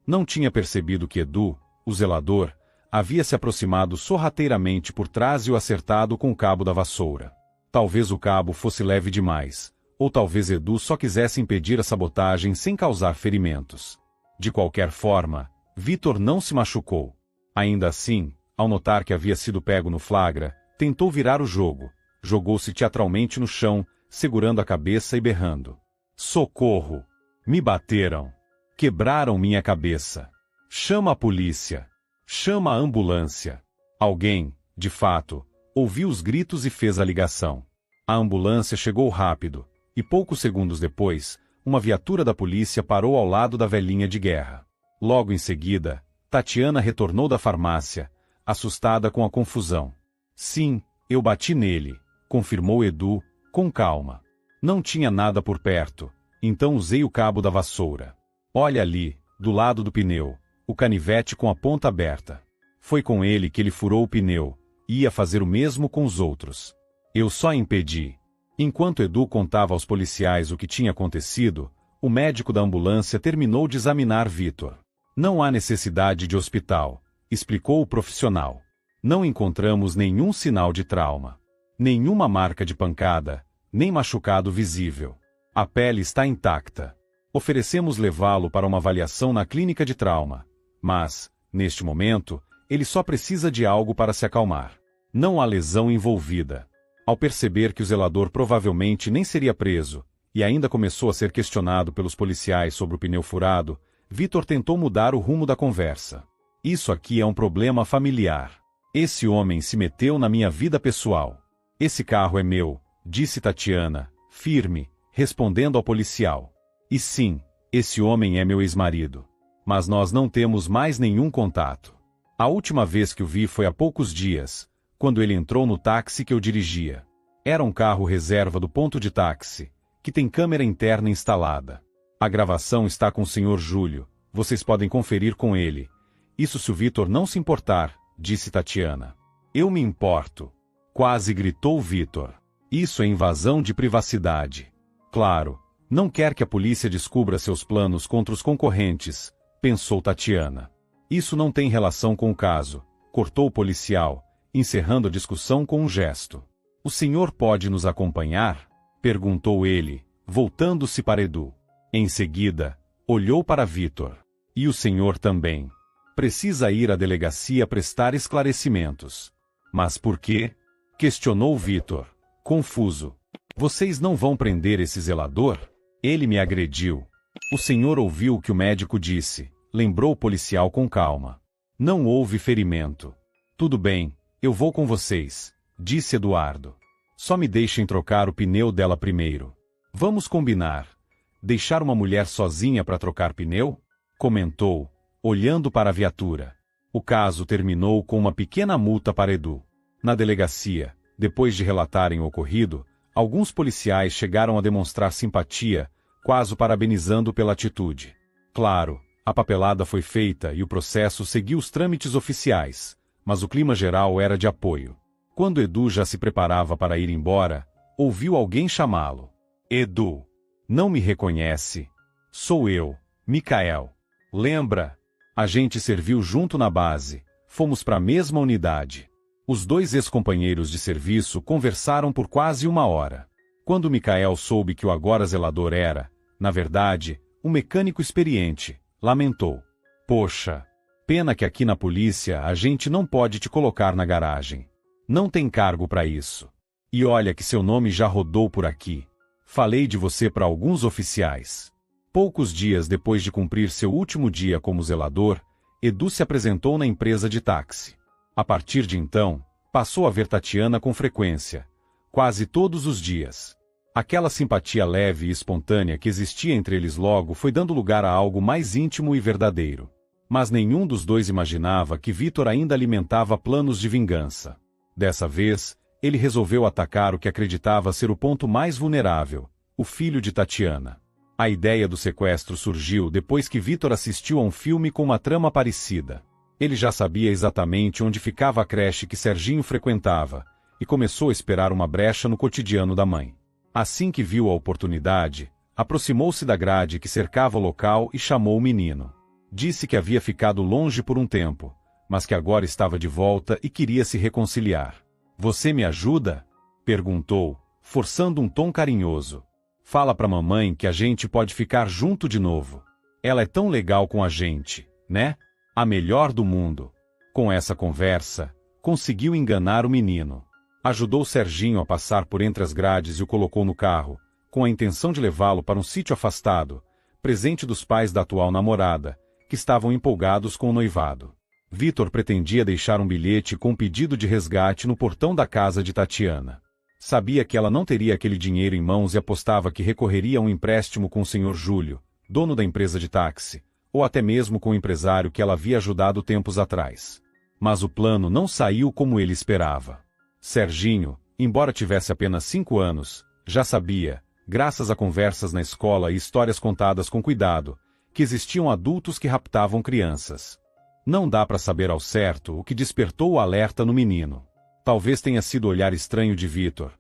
Não tinha percebido que Edu, o zelador, havia se aproximado sorrateiramente por trás e o acertado com o cabo da vassoura. Talvez o cabo fosse leve demais, ou talvez Edu só quisesse impedir a sabotagem sem causar ferimentos. De qualquer forma, Vitor não se machucou. Ainda assim, ao notar que havia sido pego no flagra, tentou virar o jogo. Jogou-se teatralmente no chão, segurando a cabeça e berrando. Socorro! Me bateram! Quebraram minha cabeça! Chama a polícia! Chama a ambulância! Alguém, de fato, ouviu os gritos e fez a ligação. A ambulância chegou rápido, e poucos segundos depois, uma viatura da polícia parou ao lado da velhinha de guerra. Logo em seguida, Tatiana retornou da farmácia, assustada com a confusão. Sim, eu bati nele, confirmou Edu, com calma. Não tinha nada por perto, então usei o cabo da vassoura. Olha ali, do lado do pneu, o canivete com a ponta aberta. Foi com ele que ele furou o pneu, e ia fazer o mesmo com os outros. Eu só impedi. Enquanto Edu contava aos policiais o que tinha acontecido, o médico da ambulância terminou de examinar Vitor. Não há necessidade de hospital, explicou o profissional. Não encontramos nenhum sinal de trauma. Nenhuma marca de pancada, nem machucado visível. A pele está intacta. Oferecemos levá-lo para uma avaliação na clínica de trauma. Mas, neste momento, ele só precisa de algo para se acalmar. Não há lesão envolvida. Ao perceber que o zelador provavelmente nem seria preso, e ainda começou a ser questionado pelos policiais sobre o pneu furado, Vitor tentou mudar o rumo da conversa. Isso aqui é um problema familiar. Esse homem se meteu na minha vida pessoal. Esse carro é meu, disse Tatiana, firme, respondendo ao policial. E sim, esse homem é meu ex-marido. Mas nós não temos mais nenhum contato. A última vez que o vi foi há poucos dias, quando ele entrou no táxi que eu dirigia. Era um carro reserva do ponto de táxi, que tem câmera interna instalada. A gravação está com o Sr. Júlio. Vocês podem conferir com ele. Isso se o Vitor não se importar, disse Tatiana. Eu me importo. Quase gritou Vitor. Isso é invasão de privacidade. Claro, não quer que a polícia descubra seus planos contra os concorrentes, pensou Tatiana. Isso não tem relação com o caso, cortou o policial, encerrando a discussão com um gesto. O senhor pode nos acompanhar? Perguntou ele, voltando-se para Edu. Em seguida, olhou para Vitor. E o senhor também. Precisa ir à delegacia prestar esclarecimentos. Mas por quê? Questionou Vitor, confuso. Vocês não vão prender esse zelador? Ele me agrediu. O senhor ouviu o que o médico disse, lembrou o policial com calma. Não houve ferimento. Tudo bem, eu vou com vocês, disse Eduardo. Só me deixem trocar o pneu dela primeiro. Vamos combinar. Deixar uma mulher sozinha para trocar pneu? Comentou, olhando para a viatura. O caso terminou com uma pequena multa para Edu. Na delegacia, depois de relatarem o ocorrido, alguns policiais chegaram a demonstrar simpatia, quase parabenizando pela atitude. Claro, a papelada foi feita e o processo seguiu os trâmites oficiais, mas o clima geral era de apoio. Quando Edu já se preparava para ir embora, ouviu alguém chamá-lo. Edu, não me reconhece? Sou eu, Micael. Lembra? A gente serviu junto na base, fomos para a mesma unidade. Os dois ex-companheiros de serviço conversaram por quase uma hora. Quando Micael soube que o agora zelador era, na verdade, um mecânico experiente, lamentou. Poxa, pena que aqui na polícia a gente não pode te colocar na garagem. Não tem cargo para isso. E olha que seu nome já rodou por aqui. Falei de você para alguns oficiais. Poucos dias depois de cumprir seu último dia como zelador, Edu se apresentou na empresa de táxi. A partir de então, passou a ver Tatiana com frequência, quase todos os dias. Aquela simpatia leve e espontânea que existia entre eles logo foi dando lugar a algo mais íntimo e verdadeiro. Mas nenhum dos dois imaginava que Vitor ainda alimentava planos de vingança. Dessa vez, ele resolveu atacar o que acreditava ser o ponto mais vulnerável, o filho de Tatiana. A ideia do sequestro surgiu depois que Vitor assistiu a um filme com uma trama parecida. Ele já sabia exatamente onde ficava a creche que Serginho frequentava, e começou a esperar uma brecha no cotidiano da mãe. Assim que viu a oportunidade, aproximou-se da grade que cercava o local e chamou o menino. Disse que havia ficado longe por um tempo, mas que agora estava de volta e queria se reconciliar. Você me ajuda? Perguntou, forçando um tom carinhoso. Fala pra mamãe que a gente pode ficar junto de novo. Ela é tão legal com a gente, né? A melhor do mundo. Com essa conversa, conseguiu enganar o menino. Ajudou Serginho a passar por entre as grades e o colocou no carro, com a intenção de levá-lo para um sítio afastado, presente dos pais da atual namorada, que estavam empolgados com o noivado. Vitor pretendia deixar um bilhete com pedido de resgate no portão da casa de Tatiana. Sabia que ela não teria aquele dinheiro em mãos e apostava que recorreria a um empréstimo com o Sr. Júlio, dono da empresa de táxi, ou até mesmo com o empresário que ela havia ajudado tempos atrás. Mas o plano não saiu como ele esperava. Serginho, embora tivesse apenas 5 anos, já sabia, graças a conversas na escola e histórias contadas com cuidado, que existiam adultos que raptavam crianças. Não dá para saber ao certo o que despertou o alerta no menino. Talvez tenha sido o olhar estranho de Vitor,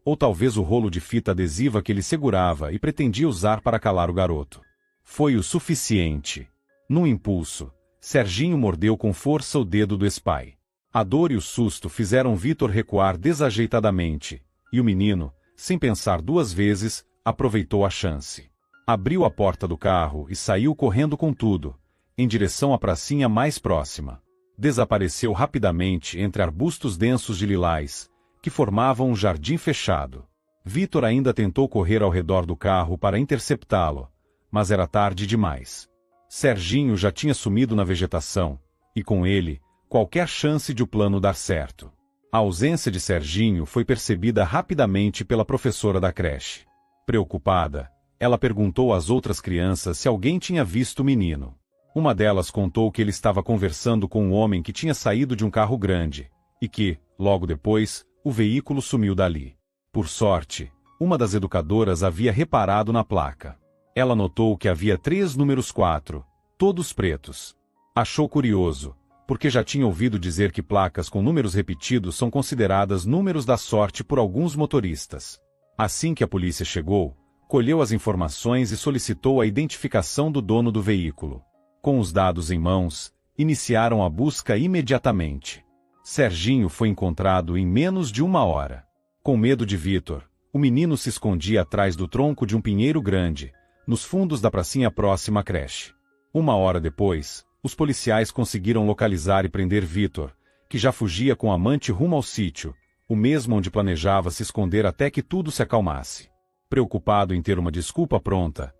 ou talvez o rolo de fita adesiva que ele segurava e pretendia usar para calar o garoto. Foi o suficiente. Num impulso, Serginho mordeu com força o dedo do ex-pai. A dor e o susto fizeram Vitor recuar desajeitadamente, e o menino, sem pensar 2 vezes, aproveitou a chance. Abriu a porta do carro e saiu correndo com tudo, em direção à pracinha mais próxima. Desapareceu rapidamente entre arbustos densos de lilás, que formavam um jardim fechado. Vitor ainda tentou correr ao redor do carro para interceptá-lo, mas era tarde demais. Serginho já tinha sumido na vegetação, e com ele, qualquer chance de o plano dar certo. A ausência de Serginho foi percebida rapidamente pela professora da creche. Preocupada, ela perguntou às outras crianças se alguém tinha visto o menino. Uma delas contou que ele estava conversando com um homem que tinha saído de um carro grande, e que, logo depois, o veículo sumiu dali. Por sorte, uma das educadoras havia reparado na placa. Ela notou que havia 3 números 4, todos pretos. Achou curioso, porque já tinha ouvido dizer que placas com números repetidos são consideradas números da sorte por alguns motoristas. Assim que a polícia chegou, colheu as informações e solicitou a identificação do dono do veículo. Com os dados em mãos, iniciaram a busca imediatamente. Serginho foi encontrado em menos de 1 hora. Com medo de Vitor, o menino se escondia atrás do tronco de um pinheiro grande, nos fundos da pracinha próxima à creche. 1 hora depois, os policiais conseguiram localizar e prender Vitor, que já fugia com a amante rumo ao sítio, o mesmo onde planejava se esconder até que tudo se acalmasse. Preocupado em ter uma desculpa pronta,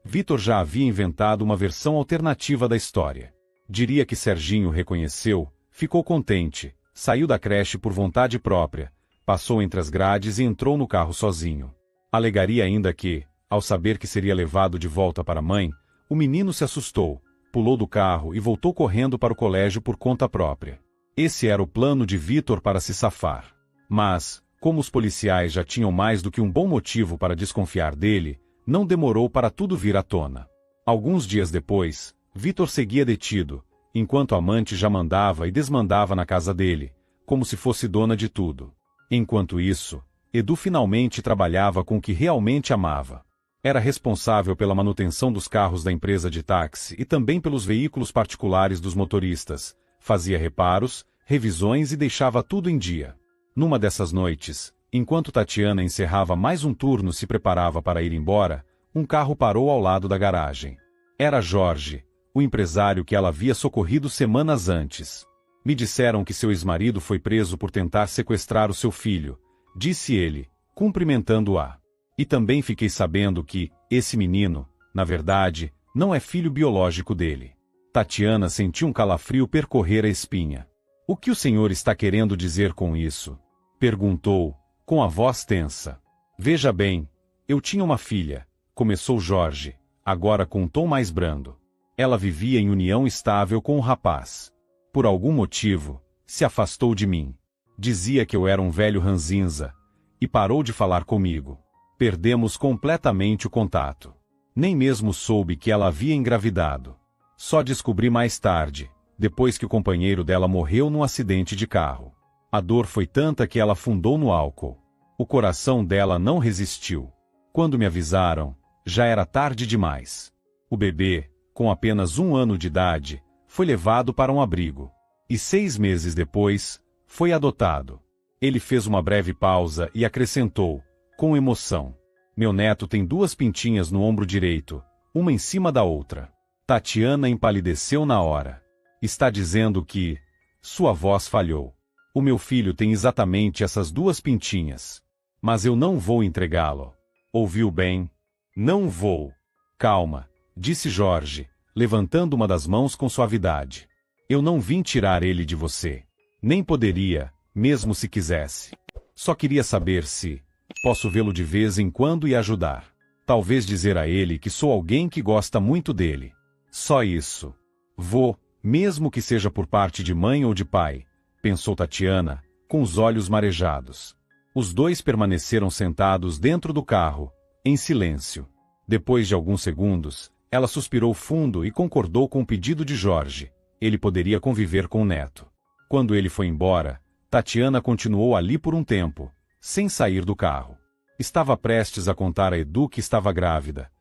Vitor já havia inventado uma versão alternativa da história. Diria que Serginho reconheceu, ficou contente, saiu da creche por vontade própria, passou entre as grades e entrou no carro sozinho. Alegaria ainda que, ao saber que seria levado de volta para a mãe, o menino se assustou, pulou do carro e voltou correndo para o colégio por conta própria. Esse era o plano de Vitor para se safar. Mas, como os policiais já tinham mais do que um bom motivo para desconfiar dele, não demorou para tudo vir à tona. Alguns dias depois, Vitor seguia detido, enquanto a amante já mandava e desmandava na casa dele, como se fosse dona de tudo. Enquanto isso, Edu finalmente trabalhava com o que realmente amava. Era responsável pela manutenção dos carros da empresa de táxi e também pelos veículos particulares dos motoristas, fazia reparos, revisões e deixava tudo em dia. Numa dessas noites, enquanto Tatiana encerrava mais um turno e se preparava para ir embora, um carro parou ao lado da garagem. Era Jorge, o empresário que ela havia socorrido semanas antes. Me disseram que seu ex-marido foi preso por tentar sequestrar o seu filho, disse ele, cumprimentando-a. E também fiquei sabendo que, esse menino, na verdade, não é filho biológico dele. Tatiana sentiu um calafrio percorrer a espinha. O que o senhor está querendo dizer com isso? Perguntou, com a voz tensa. Veja bem, eu tinha uma filha, começou Jorge, agora com um tom mais brando. Ela vivia em união estável com o rapaz. Por algum motivo, se afastou de mim. Dizia que eu era um velho ranzinza, e parou de falar comigo. Perdemos completamente o contato. Nem mesmo soube que ela havia engravidado. Só descobri mais tarde, depois que o companheiro dela morreu num acidente de carro. A dor foi tanta que ela afundou no álcool. O coração dela não resistiu. Quando me avisaram, já era tarde demais. O bebê, com apenas 1 ano de idade, foi levado para um abrigo. E 6 meses depois, foi adotado. Ele fez uma breve pausa e acrescentou, com emoção. Meu neto tem 2 pintinhas no ombro direito, uma em cima da outra. Tatiana empalideceu na hora. Está dizendo que... Sua voz falhou. O meu filho tem exatamente essas 2 pintinhas. Mas eu não vou entregá-lo. Ouviu bem? Não vou. Calma, disse Jorge, levantando uma das mãos com suavidade. Eu não vim tirar ele de você. Nem poderia, mesmo se quisesse. Só queria saber se... Posso vê-lo de vez em quando e ajudar. Talvez dizer a ele que sou alguém que gosta muito dele. Só isso. Vou, mesmo que seja por parte de mãe ou de pai, pensou Tatiana, com os olhos marejados. Os dois permaneceram sentados dentro do carro, em silêncio. Depois de alguns segundos, ela suspirou fundo e concordou com o pedido de Jorge. Ele poderia conviver com o neto. Quando ele foi embora, Tatiana continuou ali por um tempo, sem sair do carro. Estava prestes a contar a Edu que estava grávida,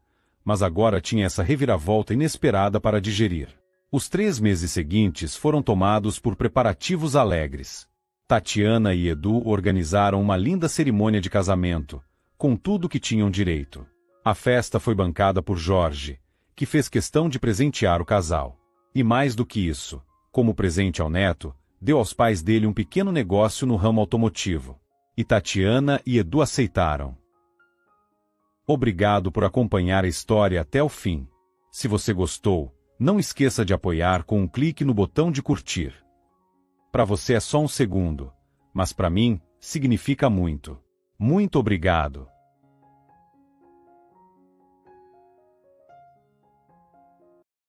mas agora tinha essa reviravolta inesperada para digerir. Os 3 meses seguintes foram tomados por preparativos alegres. Tatiana e Edu organizaram uma linda cerimônia de casamento, com tudo que tinham direito. A festa foi bancada por Jorge, que fez questão de presentear o casal. E mais do que isso, como presente ao neto, deu aos pais dele um pequeno negócio no ramo automotivo. E Tatiana e Edu aceitaram. Obrigado por acompanhar a história até o fim. Se você gostou, não esqueça de apoiar com um clique no botão de curtir. Para você é só um segundo, mas para mim, significa muito. Muito obrigado.